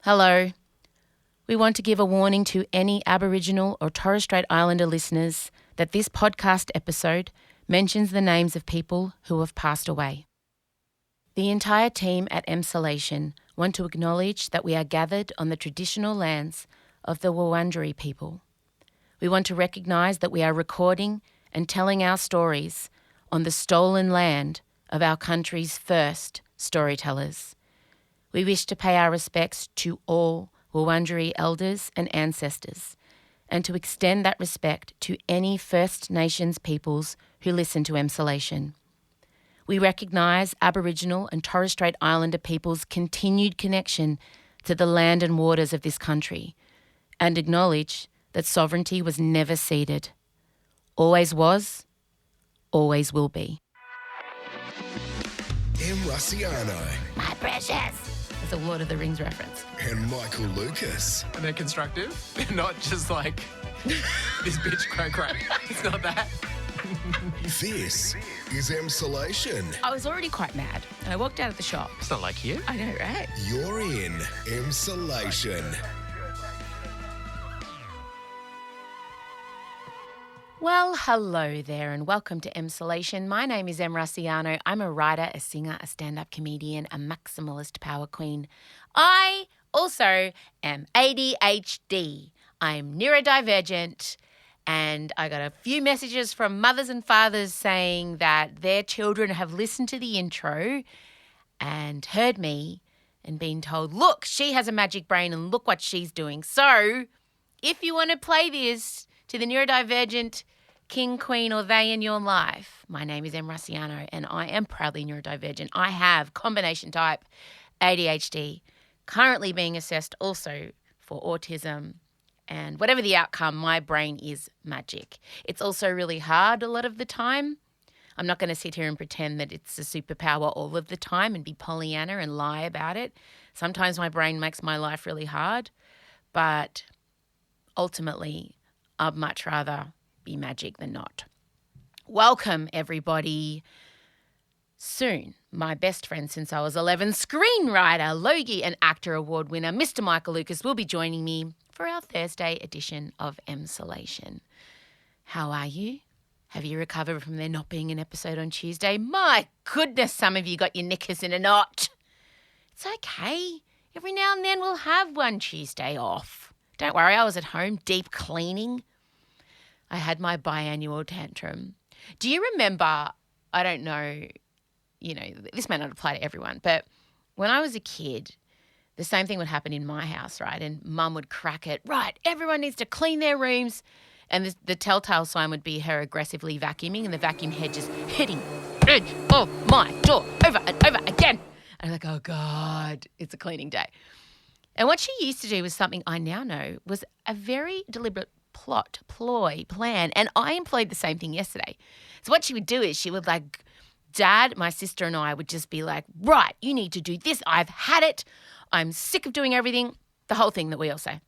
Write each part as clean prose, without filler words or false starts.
Hello. We want to give a warning to any Aboriginal or Torres Strait Islander listeners that this podcast episode mentions the names of people who have passed away. The entire team at Emsolation want to acknowledge that we are gathered on the traditional lands of the Wurundjeri people. We want to recognise that we are recording and telling our stories on the stolen land of our country's first storytellers. We wish to pay our respects to all Wurundjeri elders and ancestors, and to extend that respect to any First Nations peoples who listen to Emsolation. We recognise Aboriginal and Torres Strait Islander people's continued connection to the land and waters of this country, and acknowledge that sovereignty was never ceded. Always was, always will be. Russiano. My precious. That's a Lord of the Rings reference. And Michael Lucas. And they're constructive. They're not just like, this bitch cray. It's not that. This is Emsolation. I was already quite mad, and I walked out of the shop. It's not like you. I know, right? You're in Emsolation. Well, hello there and welcome to Emsolation. My name is Em Russiano. I'm a writer, a singer, a stand-up comedian, a maximalist power queen. I also am ADHD. I'm neurodivergent, and I got a few messages from mothers and fathers saying that their children have listened to the intro and heard me and been told, look, she has a magic brain and look what she's doing. So if you want to play this to the neurodivergent king, queen, or they in your life, my name is Em Russiano and I am proudly neurodivergent. I have combination type ADHD, currently being assessed also for autism, and whatever the outcome, my brain is magic. It's also really hard a lot of the time. I'm not going to sit here and pretend that it's a superpower all of the time and be Pollyanna and lie about it. Sometimes my brain makes my life really hard, but ultimately, I'd much rather be magic than not. Welcome, everybody. Soon, my best friend since I was 11, screenwriter, Logie and actor award winner, Mr. Michael Lucas, will be joining me for our Thursday edition of Emsolation. How are you? Have you recovered from there not being an episode on Tuesday? My goodness, some of you got your knickers in a knot. It's okay. Every now and then we'll have one Tuesday off. Don't worry, I was at home deep cleaning. I had my biannual tantrum. Do you remember, I don't know, this may not apply to everyone, but when I was a kid, the same thing would happen in my house, right? And Mum would crack it, right, everyone needs to clean their rooms. And the telltale sign would be her aggressively vacuuming and the vacuum head just hitting the edge of my door over and over again. And I'm like, oh God, it's a cleaning day. And what she used to do was something I now know was a very deliberate plan. And I employed the same thing yesterday. So what she would do is she would Dad, my sister and I would just be like, right, you need to do this. I've had it. I'm sick of doing everything. The whole thing that we all say.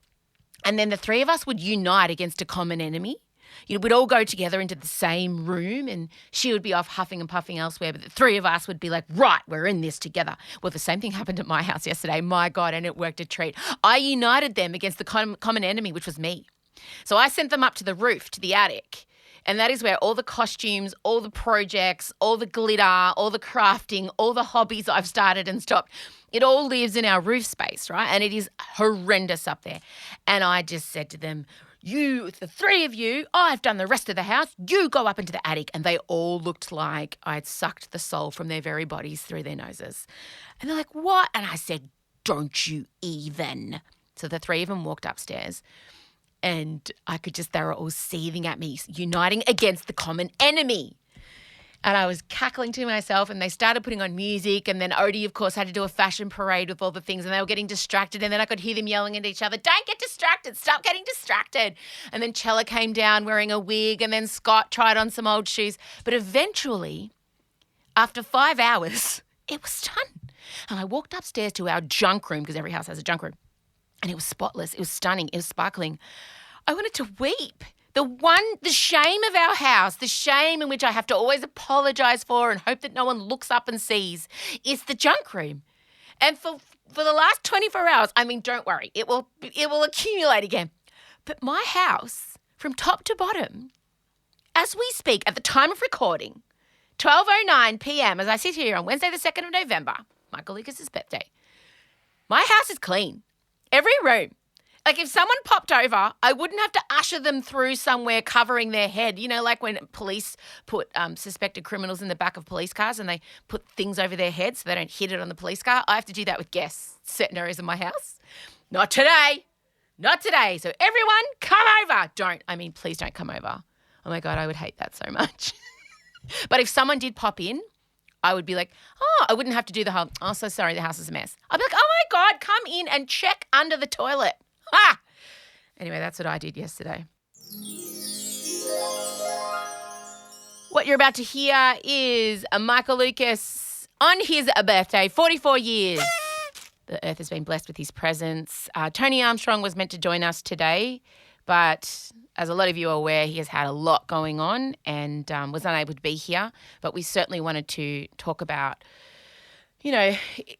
And then the three of us would unite against a common enemy. We'd all go together into the same room and she would be off huffing and puffing elsewhere, but the three of us would be like, right, we're in this together. Well, the same thing happened at my house yesterday. My God, and it worked a treat. I united them against the common enemy, which was me. So I sent them up to the roof, to the attic, and that is where all the costumes, all the projects, all the glitter, all the crafting, all the hobbies I've started and stopped, it all lives in our roof space, right? And it is horrendous up there. And I just said to them, you, the three of you, I've done the rest of the house, you go up into the attic. And they all looked like I'd sucked the soul from their very bodies through their noses. And they're like, what? And I said, don't you even. So the three of them walked upstairs. And they were all seething at me, uniting against the common enemy. And I was cackling to myself and they started putting on music, and then Odie, of course, had to do a fashion parade with all the things, and they were getting distracted, and then I could hear them yelling at each other, don't get distracted, stop getting distracted. And then Chella came down wearing a wig, and then Scott tried on some old shoes. But eventually, after 5 hours, it was done. And I walked upstairs to our junk room, because every house has a junk room. And it was spotless. It was stunning. It was sparkling. I wanted to weep. The shame of our house, the shame in which I have to always apologise for and hope that no one looks up and sees, is the junk room. And for for the last 24 hours. I mean, don't worry. It will accumulate again. But my house, from top to bottom, as we speak, at the time of recording, 12:09 p.m. as I sit here on Wednesday the 2nd of November, Michael Lucas's birthday, my house is clean. Every room. Like if someone popped over, I wouldn't have to usher them through somewhere covering their head. You know, like when police put suspected criminals in the back of police cars and they put things over their heads so they don't hit it on the police car. I have to do that with guests, certain areas of my house. Not today. Not today. So everyone, come over. Please don't come over. Oh my God, I would hate that so much. But if someone did pop in, I would be like, I wouldn't have to do the whole, so sorry, the house is a mess. I'd be like, oh my God, come in and check under the toilet. Ha! Anyway, that's what I did yesterday. What you're about to hear is a Michael Lucas on his birthday, 44 years. The earth has been blessed with his presence. Tony Armstrong was meant to join us today, but as a lot of you are aware, he has had a lot going on and was unable to be here. But we certainly wanted to talk about,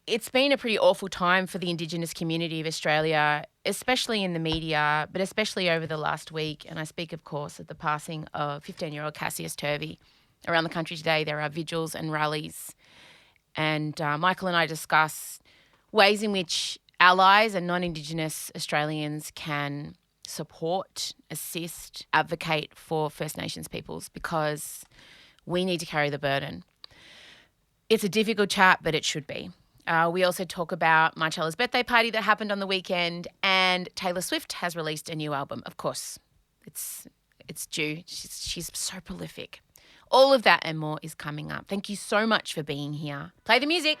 it's been a pretty awful time for the Indigenous community of Australia, especially in the media, but especially over the last week. And I speak, of course, of the passing of 15-year-old Cassius Turvey. Around the country today, there are vigils and rallies. And Michael and I discuss ways in which allies and non-Indigenous Australians can support, assist, advocate for First Nations peoples because we need to carry the burden. It's a difficult chat, but it should be. We also talk about my Chella's birthday party that happened on the weekend, and Taylor Swift has released a new album. Of course, it's due. She's so prolific. All of that and more is coming up. Thank you so much for being here. Play the music.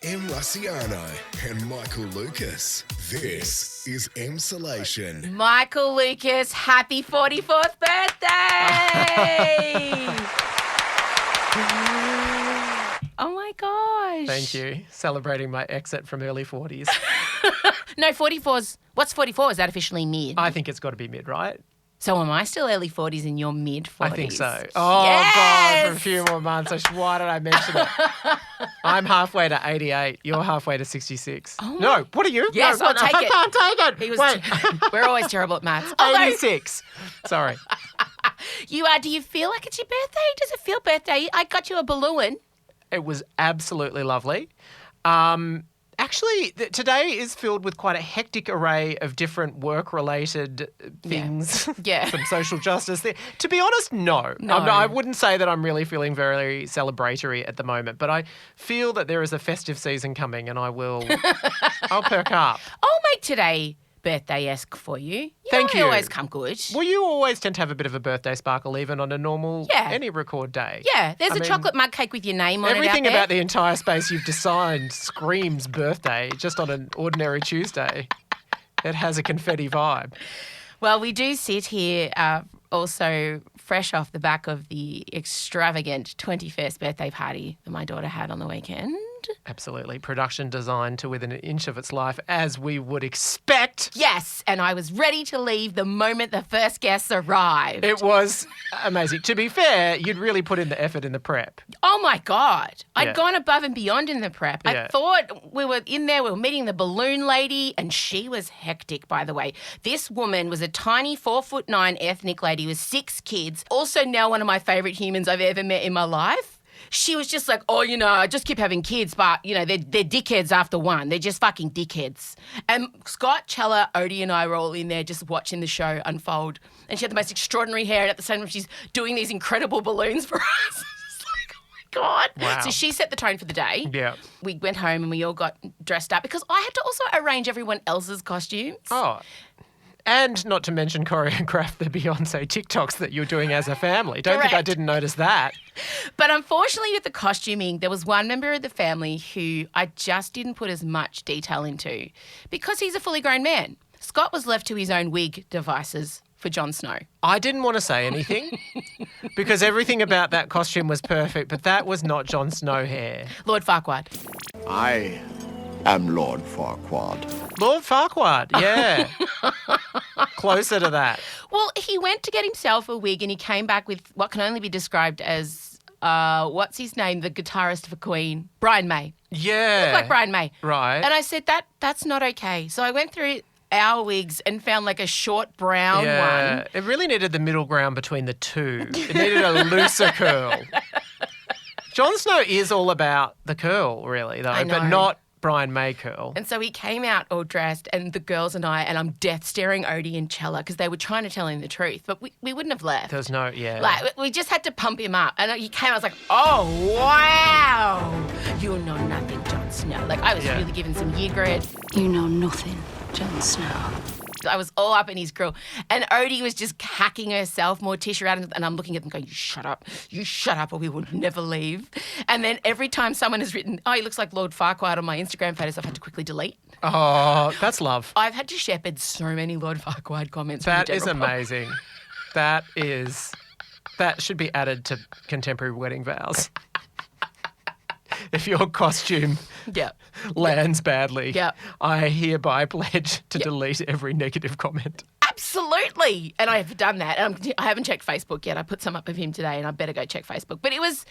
M. Russiano and Michael Lucas. This is Emsolation. Michael Lucas, happy 44th birthday! Oh my gosh. Thank you. Celebrating my exit from early 40s. No, 44's, what's 44? Is that officially mid? I think it's got to be mid, right? So am I still early 40s and you're mid 40s? I think so. Oh, yes! God, for a few more months. Why did I mention it? I'm halfway to 88. You're halfway to 66. Oh no, what are you? Yes, no, I'll take I it. can't take it. Wait. We're always terrible at maths. 86. Sorry. You are. Do you feel like it's your birthday? Does it feel birthday? I got you a balloon. It was absolutely lovely. Actually, today is filled with quite a hectic array of different work-related things. Yeah. Some social justice there. To be honest, no. I wouldn't say that I'm really feeling very celebratory at the moment, but I feel that there is a festive season coming and I'll perk up. I'll make today birthday-esque for you. Thank you. Always come good. Well, you always tend to have a bit of a birthday sparkle even on a normal, any record day. Yeah, there's chocolate mug cake with your name on it. Everything about the entire space you've designed screams birthday just on an ordinary Tuesday. It has a confetti vibe. Well, we do sit here also fresh off the back of the extravagant 21st birthday party that my daughter had on the weekend. Absolutely. Production designed to within an inch of its life, as we would expect. Yes, and I was ready to leave the moment the first guests arrived. It was amazing. To be fair, you'd really put in the effort in the prep. Oh, my God. I'd gone above and beyond in the prep. I thought we were in there, we were meeting the balloon lady, and she was hectic, by the way. This woman was a tiny 4'9" ethnic lady with 6 kids, also now one of my favourite humans I've ever met in my life. She was just like, I just keep having kids, but, they're dickheads after one. They're just fucking dickheads. And Scott, Chella, Odie and I were all in there just watching the show unfold. And she had the most extraordinary hair, and at the same time she's doing these incredible balloons for us. It's like, oh my God. Wow. So she set the tone for the day. Yeah. We went home and we all got dressed up because I had to also arrange everyone else's costumes. Oh. And not to mention choreograph the Beyonce TikToks that you're doing as a family. Don't think I didn't notice that. But unfortunately with the costuming, there was one member of the family who I just didn't put as much detail into because he's a fully grown man. Scott was left to his own wig devices for Jon Snow. I didn't want to say anything because everything about that costume was perfect, but that was not Jon Snow hair. Lord Farquaad. I am Lord Farquaad. Lord Farquaad, yeah. Closer to that. Well, he went to get himself a wig and he came back with what can only be described as, what's his name, the guitarist for Queen? Brian May. Yeah. He looked like Brian May. Right. And I said, that's not okay. So I went through our wigs and found like a short brown one. It really needed the middle ground between the two. It needed a looser curl. Jon Snow is all about the curl, really, though, but not Brian May curl. And so he came out all dressed, and the girls and I'm death staring Odie and Chella because they were trying to tell him the truth, but we wouldn't have left. There's no, Like, we just had to pump him up. And he came, I was like, oh, wow. You know nothing, Jon Snow. Like, I was really giving some year grit. You know nothing, Jon Snow. I was all up in his grill. And Odie was just hacking herself, more tissue out, and I'm looking at them going, you shut up, or we will never leave. And then every time someone has written, oh, he looks like Lord Farquaad on my Instagram photos, I've had to quickly delete. Oh, that's love. I've had to shepherd so many Lord Farquaad comments. That is amazing. That should be added to contemporary wedding vows. If your costume lands badly, I hereby pledge to delete every negative comment. Absolutely. And I have done that. I haven't checked Facebook yet. I put some up of him today and I better go check Facebook. But it was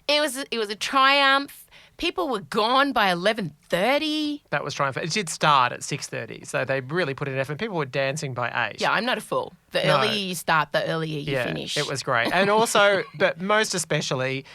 a triumph. People were gone by 11:30. That was triumph. It did start at 6:30, so they really put in effort. People were dancing by 8. Yeah, I'm not a fool. The earlier you start, the earlier you finish. It was great. And also, but most especially,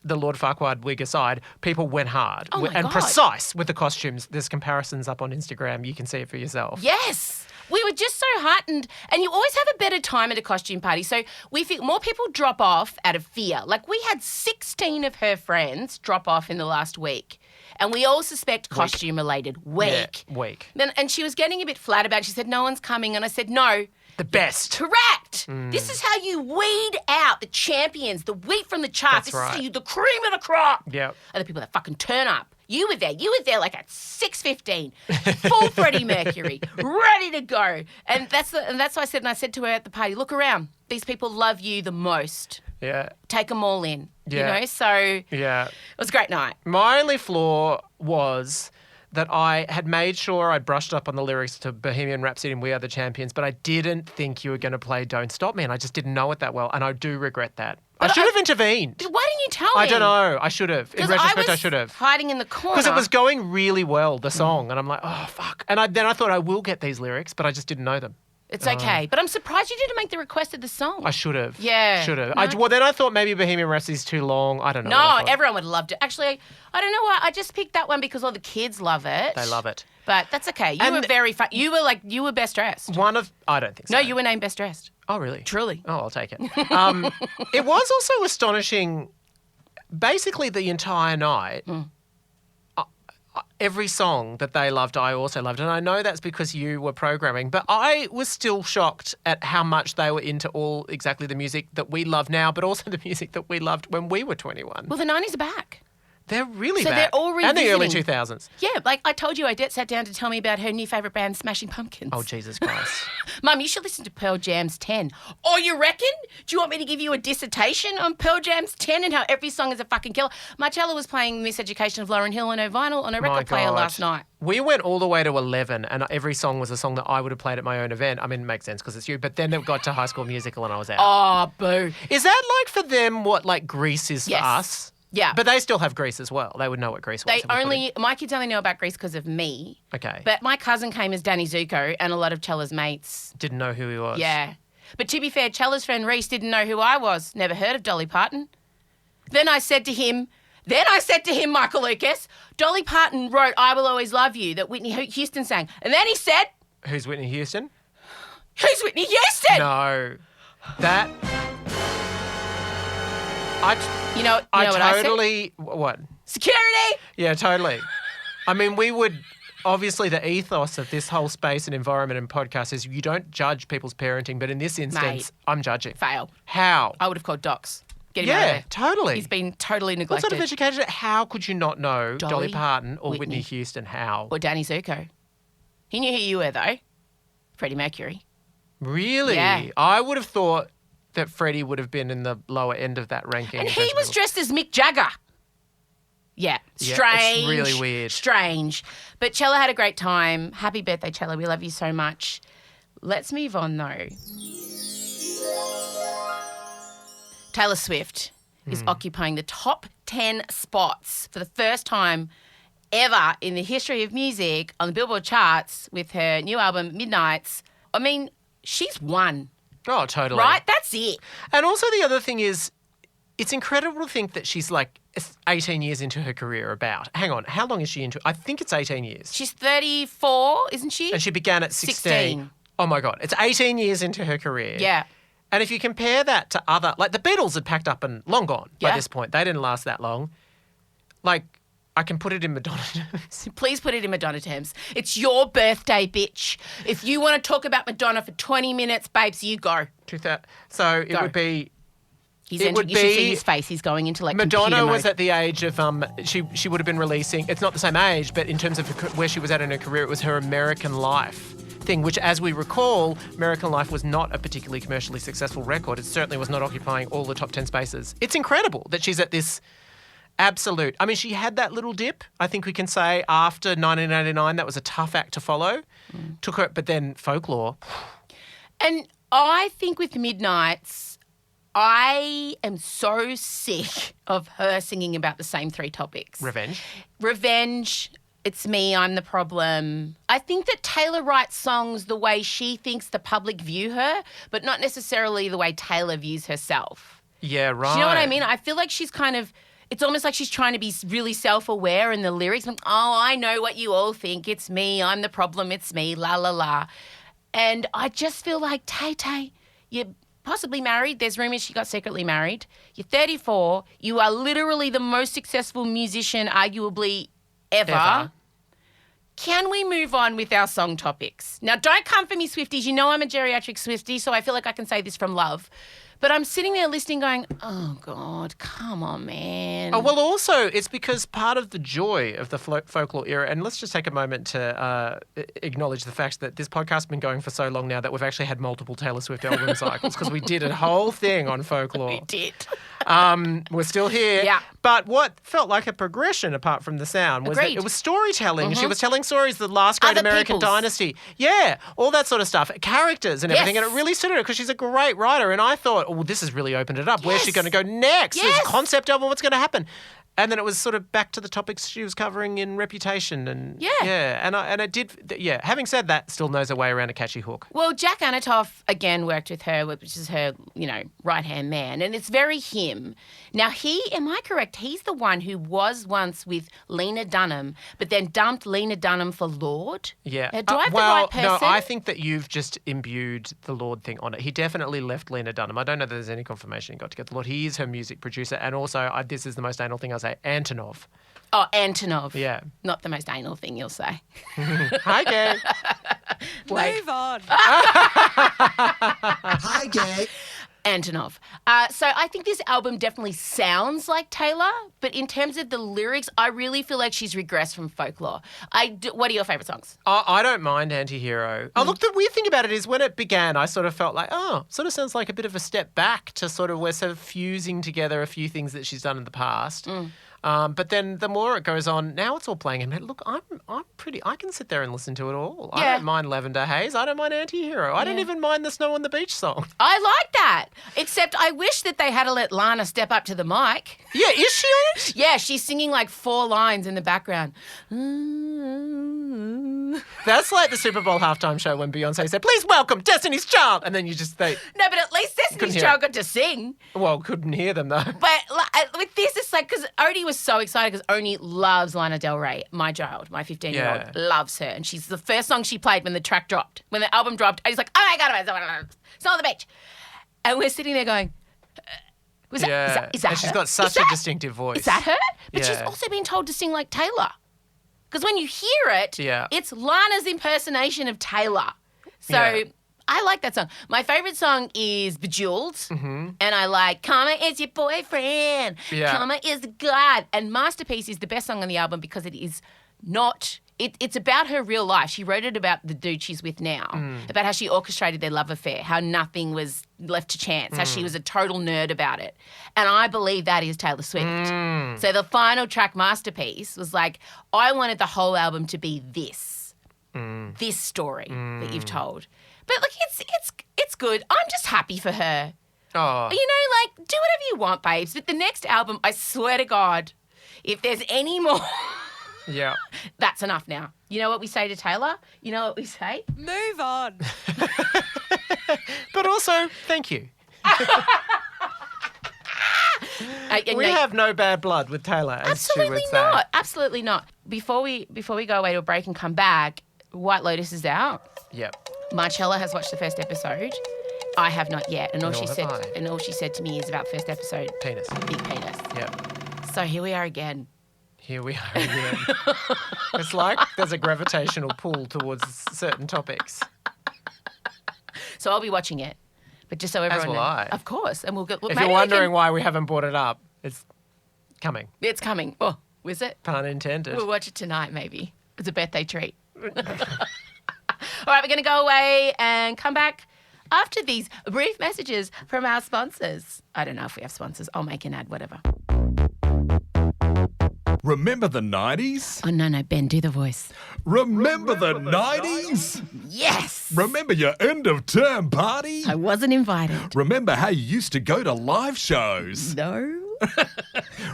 the Lord Farquaad wig aside, people went hard and precise with the costumes. There's comparisons up on Instagram. You can see it for yourself. Yes. We were just so heightened. And you always have a better time at a costume party. So we feel more people drop off out of fear. Like we had 16 of her friends drop off in the last week. And we all suspect costume-related. Week. Yeah, week. And she was getting a bit flat about it. She said, no one's coming. And I said, no. The best. Correct. This is how you weed out the champions, the wheat from the chaff. This is how you, the cream of the crop. Yeah. Are the people that fucking turn up. You were there like at 6:15, full Freddie Mercury, ready to go. And that's what I said. And I said to her at the party, look around. These people love you the most. Yeah. Take them all in. Yeah. You know, so yeah. It was a great night. My only flaw was that I had made sure I'd brushed up on the lyrics to Bohemian Rhapsody and We Are the Champions, but I didn't think you were going to play Don't Stop Me, and I just didn't know it that well, and I do regret that. I should have intervened. Why didn't you tell me? I don't know. I should have. In retrospect, I should have. Hiding in the corner. Because it was going really well, the song, and I'm like, oh, fuck. And then I thought I will get these lyrics, but I just didn't know them. It's okay. But I'm surprised you didn't make the request of the song. I should have. Yeah. Should have. No. Well, then I thought maybe Bohemian Rhapsody's too long. I don't know. No, everyone would have loved it. Actually, I don't know why. I just picked that one because all the kids love it. They love it. But that's okay. You were very fun. You were best dressed. I don't think so. No, you were named best dressed. Oh, really? Truly. Oh, I'll take it. It was also astonishing, basically the entire night, every song that they loved, I also loved. And I know that's because you were programming, but I was still shocked at how much they were into all exactly the music that we love now, but also the music that we loved when we were 21. Well, the 90s are back. They're really so back. They're all revisiting. And the early 2000s. Yeah, like I told you, Odette sat down to tell me about her new favourite band, Smashing Pumpkins. Oh, Jesus Christ. Mum, you should listen to Pearl Jam's 10. Oh, you reckon? Do you want me to give you a dissertation on Pearl Jam's 10 and how every song is a fucking killer? Marcella was playing Miseducation of Lauryn Hill on her vinyl on a record player last night. We went all the way to 11 and every song was a song that I would have played at my own event. I mean, it makes sense because it's you, but then it got to High School Musical and I was out. Oh, boo. Is that like for them what like Grease is for us? Yeah. But they still have Grease as well. They would know what Grease was. My kids only know about Grease because of me. Okay. But my cousin came as Danny Zuko and a lot of Chella's mates. Didn't know who he was. Yeah. But to be fair, Chella's friend Reese didn't know who I was. Never heard of Dolly Parton. Then I said to him, Michael Lucas, Dolly Parton wrote I Will Always Love You that Whitney Houston sang. And then he said... Who's Whitney Houston? Who's Whitney Houston? No. That... I totally... What? Security! Yeah, totally. I mean, we would... Obviously, the ethos of this whole space and environment and podcast is you don't judge people's parenting, but in this instance, I'm judging. Fail. How? I would have called Docs. Get him out of there. Totally. He's been totally neglected. What sort of education? How could you not know Dolly Parton or Whitney Houston? How? Or Danny Zuko. He knew who you were, though. Freddie Mercury. Really? Yeah. I would have thought that Freddie would have been in the lower end of that ranking. And he was dressed as Mick Jagger. Yeah. Yeah, Strange. it's really weird. Strange. But Chella had a great time. Happy birthday, Chella. We love you so much. Let's move on, though. Taylor Swift is occupying the top 10 spots for the first time ever in the history of music on the Billboard charts with her new album, Midnights. I mean, she's won. Oh, totally. Right? That's it. And also the other thing is, it's incredible to think that she's like 18 years into her career about. Hang on, how long is she into? I think it's 18 years. She's 34, isn't she? And she began at 16. Oh, my God. It's 18 years into her career. Yeah. And if you compare that to other, like the Beatles had packed up and long gone by Yeah. this point. They didn't last that long. Like, I can put it in Madonna terms. Please put it in Madonna terms. It's your birthday, bitch. If you want to talk about Madonna for 20 minutes, babes, you go. So it Go. would be... He's It entering, would you should see be- his face. He's going into like Madonna computer was mode. at the age of, she would have been releasing, it's not the same age, but in terms of where she was at in her career, it was her American Life thing, which as we recall, American Life was not a particularly commercially successful record. It certainly was not occupying all the top 10 spaces. It's incredible that she's at this absolute, I mean, she had that little dip, I think we can say, after 1989. That was a tough act to follow. Took her, but then Folklore. And I think with Midnights, I am so sick of her singing about the same three topics. Revenge. It's me, I'm the problem. I think that Taylor writes songs the way she thinks the public view her, but not necessarily the way Taylor views herself. Yeah, right. Do you know what I mean? I feel like she's kind of, it's almost like she's trying to be really self-aware in the lyrics. Like, oh, I know what you all think. It's me, I'm the problem, it's me, la, la, la. And I just feel like, TayTay, you're possibly married. There's rumours she got secretly married. You're 34. You are literally the most successful musician, arguably, ever. Can we move on with our song topics? Now, don't come for me, Swifties. You know I'm a geriatric Swiftie, so I feel like I can say this from love. But I'm sitting there listening going, oh, God, come on, man. Oh, well, also, it's because part of the joy of the folklore era, and let's just take a moment to acknowledge the fact that this podcast has been going for so long now that we've actually had multiple Taylor Swift album cycles because we did a whole thing on folklore. We did. We're still here. Yeah. But what felt like a progression apart from the sound was that Agreed. it was storytelling. She was telling stories, the last great Other American people's. dynasty. Yeah, all that sort of stuff. Characters and everything. Yes. And it really suited her because she's a great writer. And I thought, oh, this has really opened it up. Where's she Yes. going to go next? There's Yes. a concept album. What's going to happen? And then it was sort of back to the topics she was covering in Reputation. And Yeah. and it did, yeah. Having said that, still knows her way around a catchy hook. Well, Jack Anatoff, again, worked with her, which is her, right-hand man, and it's very him. Now, am I correct? He's the one who was once with Lena Dunham, but then dumped Lena Dunham for Lord? Yeah. Do I have the well, right person? no, I think that you've just imbued the Lord thing on it. He definitely left Lena Dunham. I don't know that there's any confirmation he got to get the Lord. He is her music producer. And also, this is the most anal thing I'll say, Antonov. Oh, Antonov. Yeah. Not the most anal thing you'll say. Hi, gay. Move on. Hi, gay. Antonov. So I think this album definitely sounds like Taylor, but in terms of the lyrics, I really feel like she's regressed from folklore. What are your favourite songs? I don't mind Anti-Hero. Oh, look, the weird thing about it is when it began, I sort of felt like, sort of sounds like a bit of a step back to sort of we're sort of fusing together a few things that she's done in the past. But then the more it goes on, now it's all playing in. Look, I can sit there and listen to it all. I Yeah. don't mind Lavender Haze. I don't mind Anti-Hero. I don't even mind the Snow on the Beach song. I like that, except I wish that they had to let Lana step up to the mic. Yeah, is she on it? Yeah, she's singing like 4 lines in the background. That's like the Super Bowl halftime show when Beyonce said, "Please welcome Destiny's Child," and then No, but at least Destiny's hear Child it. got to sing. couldn't hear them though. But with this, it's like, because Odie was so excited because Odie loves Lana Del Rey. My child, my 15-year-old, Yeah. loves her. And she's the first song she played when the track dropped. When the album dropped, Odie's like, oh my God, it's on the beach. And we're sitting there going, is that And she's her? got such Is a that- distinctive voice. Is that her? But she's Yeah. also been told to sing like Taylor. Because when you hear it, Yeah. it's Lana's impersonation of Taylor. So Yeah. I like that song. My favourite song is Bejeweled. And I like Karma is your boyfriend. Yeah. Karma is God. And Masterpiece is the best song on the album because it is not it's about her real life. She wrote it about the dude she's with now, about how she orchestrated their love affair, how nothing was left to chance, how she was a total nerd about it. And I believe that is Taylor Swift. So the final track, Masterpiece, was like, I wanted the whole album to be this story that you've told. But like, it's good. I'm just happy for her. Oh. You know, like, do whatever you want, babes. But the next album, I swear to God, if there's any more... Yeah. That's enough now. You know what we say to Taylor? You know what we say? Move on. But also, thank you. We have no bad blood with Taylor, as she would say. Absolutely not. Absolutely not. Before we go away to a break and come back, White Lotus is out. Yep. Marcella has watched the first episode. I have not yet. And all Nor she have said I. and all she said to me is about first episode. Penis. Big penis. Yep. So here we are again. Here we are again. It's like there's a gravitational pull towards certain topics. So I'll be watching it. But just so everyone will knows. I. Of course. And we'll go. If you're wondering why we haven't brought it up, it's coming. It's coming. Oh, is it? Pun intended. We'll watch it tonight, maybe. It's a birthday treat. All right, we're going to go away and come back after these brief messages from our sponsors. I don't know if we have sponsors. I'll make an ad, whatever. Remember the 90s? Oh, no, Ben, do the voice. Remember the 90s? Yes! Remember your end of term party? I wasn't invited. Remember how you used to go to live shows? No.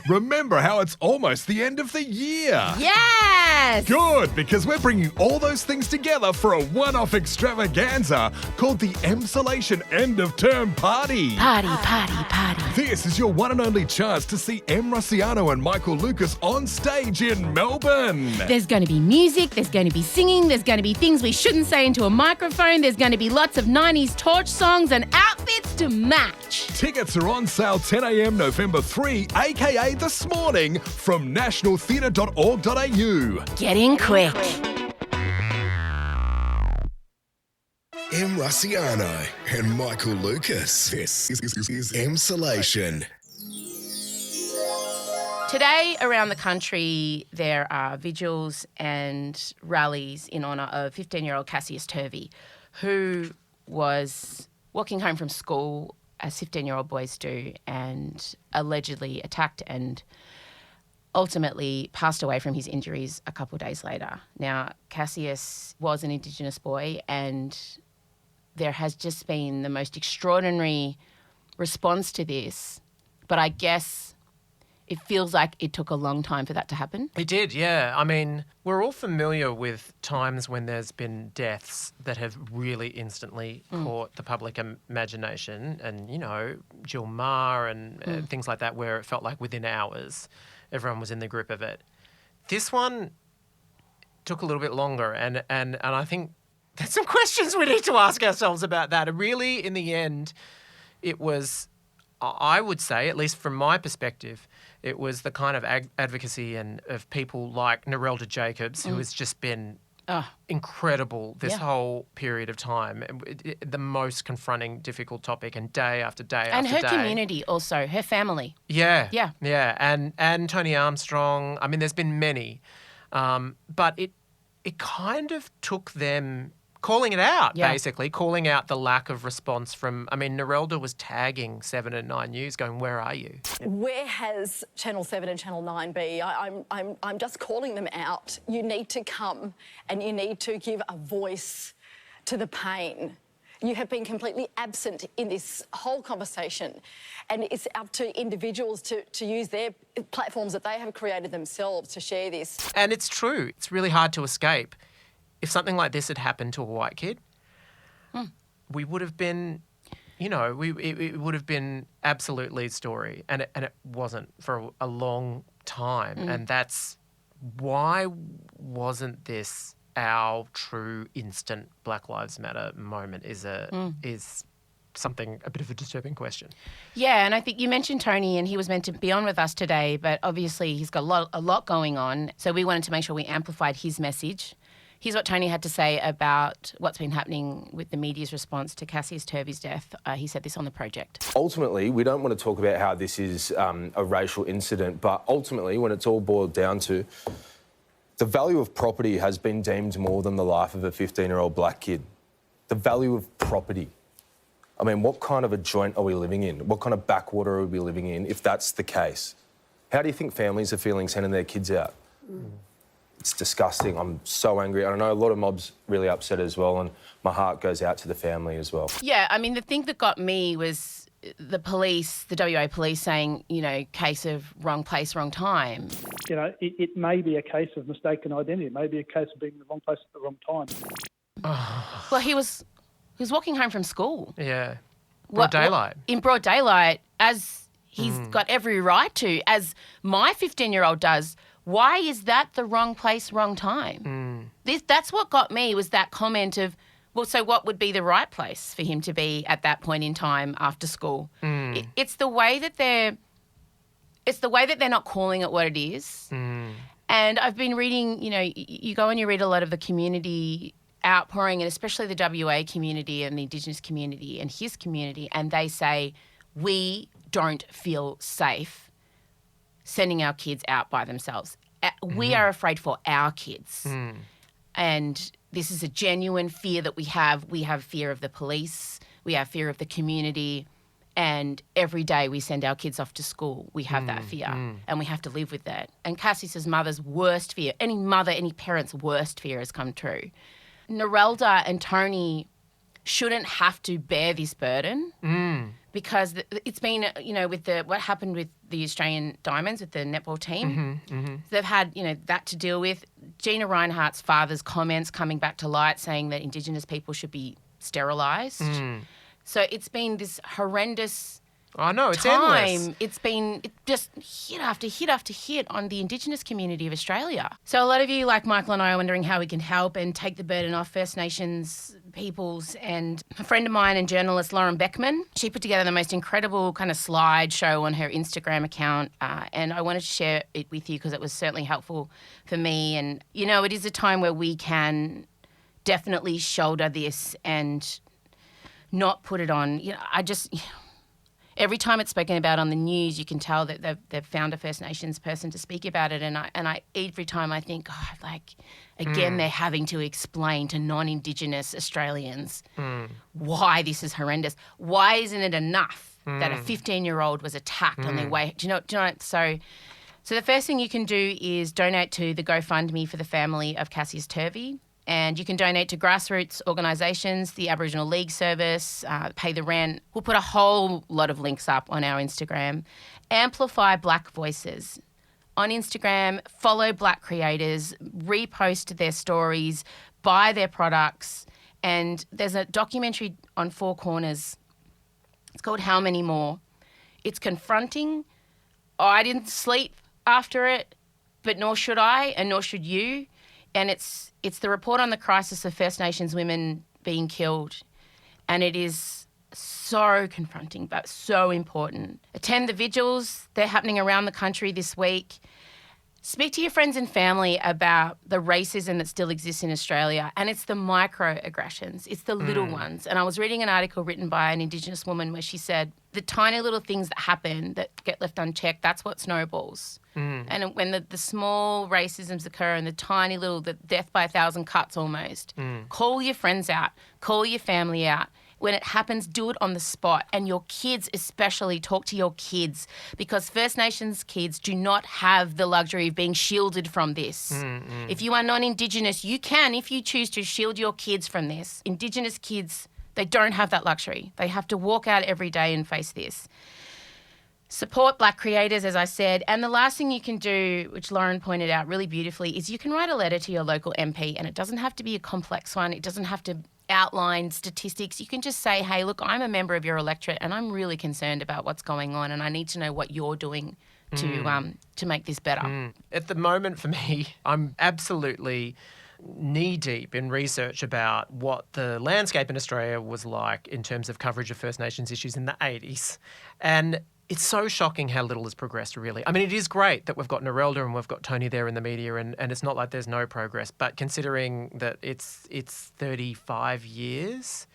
Remember how it's almost the end of the year? Yes! Good, because we're bringing all those things together for a one-off extravaganza called the Emsolation End of Term Party. Party, party, party. This is your one and only chance to see Em Rossiano and Michael Lucas on stage in Melbourne. There's going to be music, there's going to be singing, there's going to be things we shouldn't say into a microphone, there's going to be lots of 90s torch songs and outfits to match. Tickets are on sale 10 a.m. November 3, aka this morning, from nationaltheatre.org.au. Get in quick. Em Rossiano and Michael Lucas. This is Emsolation. Today, around the country, there are vigils and rallies in honour of 15-year-old Cassius Turvey, who was walking home from school, as 15-year-old boys do, and allegedly attacked and ultimately passed away from his injuries a couple of days later. Now, Cassius was an Indigenous boy, and there has just been the most extraordinary response to this, but I guess it feels like it took a long time for that to happen. It did, yeah. I mean, we're all familiar with times when there's been deaths that have really instantly caught the public imagination, and, you know, Jill Maher and things like that, where it felt like within hours everyone was in the grip of it. This one took a little bit longer, and I think there's some questions we need to ask ourselves about that. And really, in the end, it was, I would say, at least from my perspective, it was the kind of advocacy and of people like Narelda Jacobs, who has just been incredible this whole period of time. The most confronting, difficult topic, and day after day and after day. And her community also, her family. Yeah. Yeah. Yeah. And Tony Armstrong. I mean, there's been many. But it kind of took them calling it out, basically, calling out the lack of response from, I mean, Narelda was tagging 7 and 9 News going, where are you? Where has Channel 7 and Channel 9 be? I'm just calling them out. You need to come and you need to give a voice to the pain. You have been completely absent in this whole conversation, and it's up to individuals to use their platforms that they have created themselves to share this. And it's true. It's really hard to escape. If something like this had happened to a white kid, we would have been, you know, it would have been absolute lead story, and it wasn't for a long time. And that's why wasn't this our true instant Black Lives Matter moment is something, a bit of a disturbing question. Yeah, and I think you mentioned Tony, and he was meant to be on with us today, but obviously he's got a lot going on, so we wanted to make sure we amplified his message. Here's what Tony had to say about what's been happening with the media's response to Cassius Turvey's death. He said this on The Project. Ultimately, we don't want to talk about how this is a racial incident, but ultimately, when it's all boiled down to, The value of property has been deemed more than the life of a 15-year-old black kid. The value of property. I mean, what kind of a joint are we living in? What kind of backwater are we living in if that's the case? How do you think families are feeling sending their kids out? It's disgusting. I'm so angry. I know a lot of mobs really upset as well, and my heart goes out to the family as well. Yeah, I mean, the thing that got me was the police, the WA police saying, you know, case of wrong place, wrong time. You know, it may be a case of mistaken identity. It may be a case of being in the wrong place at the wrong time. Well, he was walking home from school. Yeah. Broad daylight. In broad daylight, as he's got every right to, as my 15-year-old does. Why is that the wrong place, wrong time? That's what got me, was that comment of, well, so what would be the right place for him to be at that point in time after school? It's the way that they're not calling it what it is. And I've been reading, you know, you go and you read a lot of the community outpouring, and especially the WA community and the Indigenous community and his community, and they say, we don't feel safe sending our kids out by themselves. We are afraid for our kids. And this is a genuine fear that we have. We have fear of the police. We have fear of the community. And every day we send our kids off to school, we have that fear and we have to live with that. And Cassie's mother's worst fear, any mother, any parent's worst fear has come true. Narelda and Tony shouldn't have to bear this burden because it's been, you know, with what happened with the Australian Diamonds, with the netball team, they've had, you know, that to deal with. Gina Rinehart's father's comments coming back to light saying that Indigenous people should be sterilised. So it's been this horrendous it's time. endless. It's been just hit after hit after hit on the Indigenous community of Australia. So a lot of you, like Michael and I, are wondering how we can help and take the burden off First Nations peoples. And a friend of mine and journalist, Lauren Beckman, she put together the most incredible kind of slideshow on her Instagram account. And I wanted to share it with you because it was certainly helpful for me. And, you know, it is a time where we can definitely shoulder this and not put it on. You know, every time it's spoken about on the news, you can tell that they've found a First Nations person to speak about it. And I every time I think, again, they're having to explain to non-Indigenous Australians why this is horrendous. Why isn't it enough that a 15-year-old was attacked on their way? Do you know? So the first thing you can do is donate to the GoFundMe for the family of Cassius Turvey. And you can donate to grassroots organisations, the Aboriginal League Service, Pay the Rent. We'll put a whole lot of links up on our Instagram. Amplify Black Voices. On Instagram, follow Black creators, repost their stories, buy their products. And there's a documentary on Four Corners. It's called How Many More? It's confronting. I didn't sleep after it, but nor should I and nor should you. And it's the report on the crisis of First Nations women being killed. And it is so confronting, but so important. Attend the vigils. They're happening around the country this week. Speak to your friends and family about the racism that still exists in Australia. And it's the microaggressions. It's the little ones. And I was reading an article written by an Indigenous woman where she said the tiny little things that happen that get left unchecked, that's what snowballs. And when the small racisms occur and the tiny little, the death by 1,000 cuts almost, call your friends out, call your family out. When it happens, do it on the spot. And your kids especially, talk to your kids, because First Nations kids do not have the luxury of being shielded from this. If you are non-Indigenous, you can, if you choose to, shield your kids from this. Indigenous kids, they don't have that luxury. They have to walk out every day and face this. Support Black creators, as I said. And the last thing you can do, which Lauren pointed out really beautifully, is you can write a letter to your local MP, and it doesn't have to be a complex one. It doesn't have to outline statistics. You can just say, hey, look, I'm a member of your electorate and I'm really concerned about what's going on and I need to know what you're doing to make this better. At the moment, for me, I'm absolutely knee-deep in research about what the landscape in Australia was like in terms of coverage of First Nations issues in the 80s. And it's so shocking how little has progressed, really. I mean, it is great that we've got Narelda and we've got Tony there in the media, and it's not like there's no progress. But considering that it's 35 years,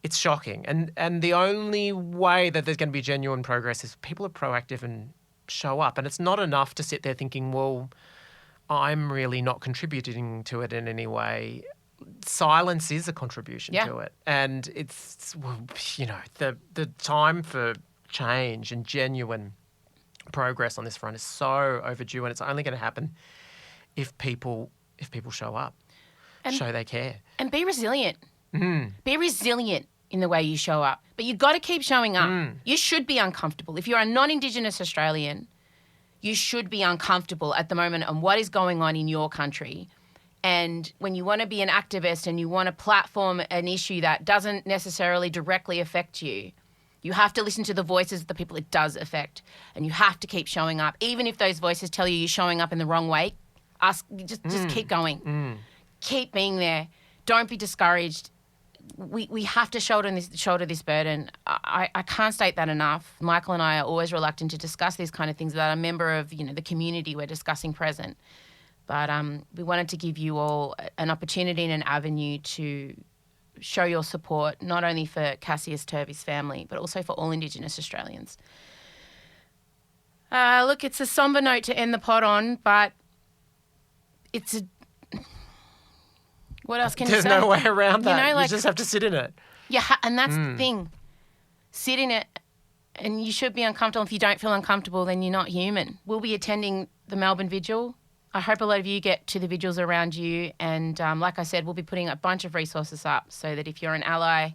it's shocking. And the only way that there's going to be genuine progress is people are proactive and show up. And it's not enough to sit there thinking, well, I'm really not contributing to it in any way, silence is a contribution to it. And it's, the time for change and genuine progress on this front is so overdue, and it's only going to happen if people show up, and show they care. And be resilient. Be resilient in the way you show up. But you've got to keep showing up. You should be uncomfortable. If you're a non-Indigenous Australian, you should be uncomfortable at the moment on what is going on in your country. And when you want to be an activist and you want to platform an issue that doesn't necessarily directly affect you, you have to listen to the voices of the people it does affect. And you have to keep showing up. Even if those voices tell you you're showing up in the wrong way, just keep going. Keep being there. Don't be discouraged. We have to shoulder this burden. I can't state that enough. Michael and I are always reluctant to discuss these kind of things without a member of the community we're discussing present. But we wanted to give you all an opportunity and an avenue to show your support, not only for Cassius Turvey's family, but also for all Indigenous Australians. Look, it's a somber note to end the pod on, but it's a... What else can you say? There's no way around that. You just have to sit in it. Yeah, and that's the thing. Sit in it, and you should be uncomfortable. If you don't feel uncomfortable, then you're not human. We'll be attending the Melbourne Vigil. I hope a lot of you get to the vigils around you. And like I said, we'll be putting a bunch of resources up so that if you're an ally,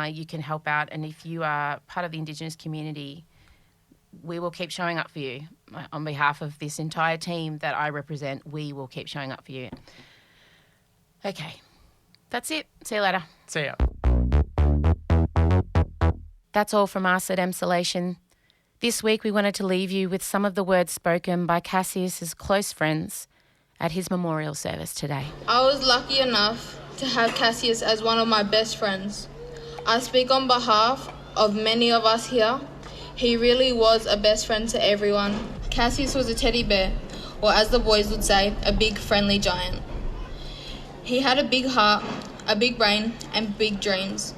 you can help out. And if you are part of the Indigenous community, we will keep showing up for you. On behalf of this entire team that I represent, we will keep showing up for you. Okay, that's it. See you later. See ya. That's all from us at Emsolation. This week we wanted to leave you with some of the words spoken by Cassius's close friends at his memorial service today. I was lucky enough to have Cassius as one of my best friends. I speak on behalf of many of us here. He really was a best friend to everyone. Cassius was a teddy bear, or as the boys would say, a big friendly giant. He had a big heart, a big brain, and big dreams.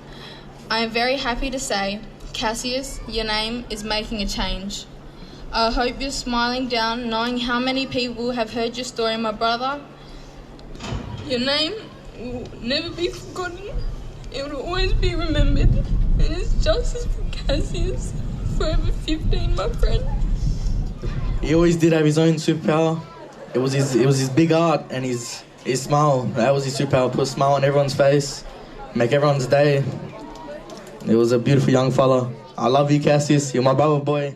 I am very happy to say, Cassius, your name is making a change. I hope you're smiling down, knowing how many people have heard your story, my brother. Your name will never be forgotten. It will always be remembered. And it's justice for Cassius, forever 15, my friend. He always did have his own superpower. It was his big heart and his smile. That was his superpower. Put a smile on everyone's face, make everyone's day. It was a beautiful young fella. I love you, Cassius. You're my brother boy.